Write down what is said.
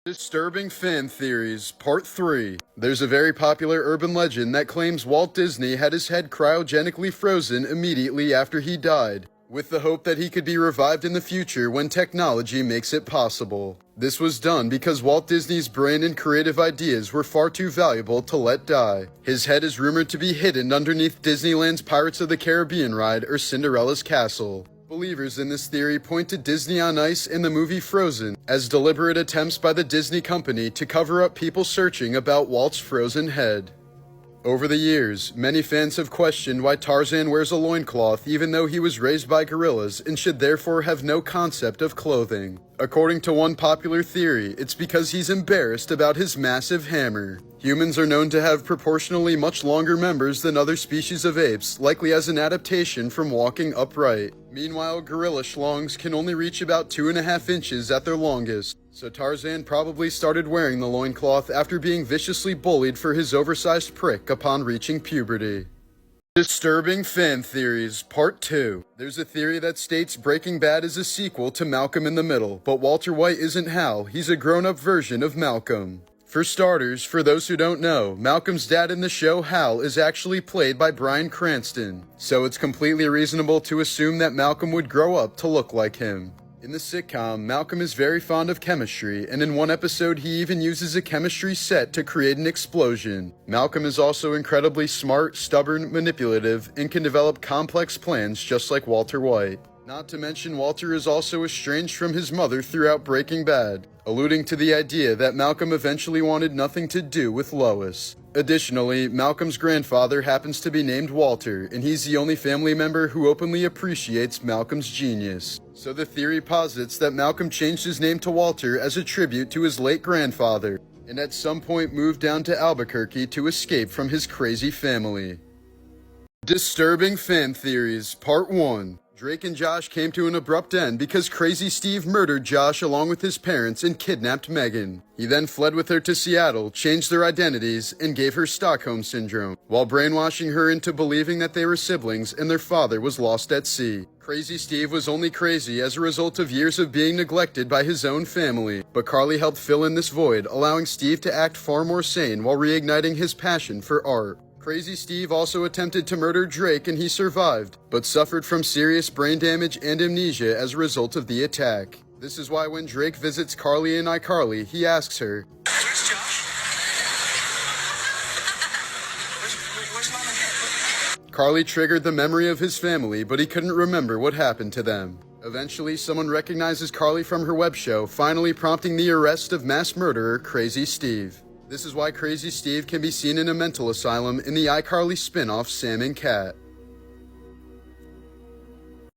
Disturbing Fan Theories, Part 3. There's a very popular urban legend that claims Walt Disney had his head cryogenically frozen immediately after he died, with the hope that he could be revived in the future when technology makes it possible. This was done because Walt Disney's brain and creative ideas were far too valuable to let die. His head is rumored to be hidden underneath Disneyland's Pirates of the Caribbean ride or Cinderella's castle. Believers in this theory point to Disney on Ice and the movie Frozen as deliberate attempts by the Disney company to cover up people searching about Walt's frozen head. Over the years, many fans have questioned why Tarzan wears a loincloth even though he was raised by gorillas and should therefore have no concept of clothing. According to one popular theory, it's because he's embarrassed about his massive hammer. Humans are known to have proportionally much longer members than other species of apes, likely as an adaptation from walking upright. Meanwhile, gorilla schlongs can only reach about 2.5 inches at their longest, so Tarzan probably started wearing the loincloth after being viciously bullied for his oversized prick upon reaching puberty. Disturbing Fan Theories, Part 2. There's a theory that states Breaking Bad is a sequel to Malcolm in the Middle, but Walter White isn't Hal, he's a grown-up version of Malcolm. For starters, for those who don't know, Malcolm's dad in the show, Hal, is actually played by Bryan Cranston, so it's completely reasonable to assume that Malcolm would grow up to look like him. In the sitcom, Malcolm is very fond of chemistry, and in one episode he even uses a chemistry set to create an explosion. Malcolm is also incredibly smart, stubborn, manipulative, and can develop complex plans just like Walter White. Not to mention, Walter is also estranged from his mother throughout Breaking Bad, alluding to the idea that Malcolm eventually wanted nothing to do with Lois. Additionally, Malcolm's grandfather happens to be named Walter, and he's the only family member who openly appreciates Malcolm's genius. So the theory posits that Malcolm changed his name to Walter as a tribute to his late grandfather, and at some point moved down to Albuquerque to escape from his crazy family. Disturbing Fan Theories, Part 1. Drake and Josh came to an abrupt end because Crazy Steve murdered Josh along with his parents and kidnapped Megan. He then fled with her to Seattle, changed their identities, and gave her Stockholm Syndrome, while brainwashing her into believing that they were siblings and their father was lost at sea. Crazy Steve was only crazy as a result of years of being neglected by his own family, but Carly helped fill in this void, allowing Steve to act far more sane while reigniting his passion for art. Crazy Steve also attempted to murder Drake and he survived, but suffered from serious brain damage and amnesia as a result of the attack. This is why when Drake visits Carly in iCarly, he asks her, "Where's Josh? Where's Mama?" Carly triggered the memory of his family, but he couldn't remember what happened to them. Eventually, someone recognizes Carly from her web show, finally prompting the arrest of mass murderer Crazy Steve. This is why Crazy Steve can be seen in a mental asylum in the iCarly spin-off Sam and Cat.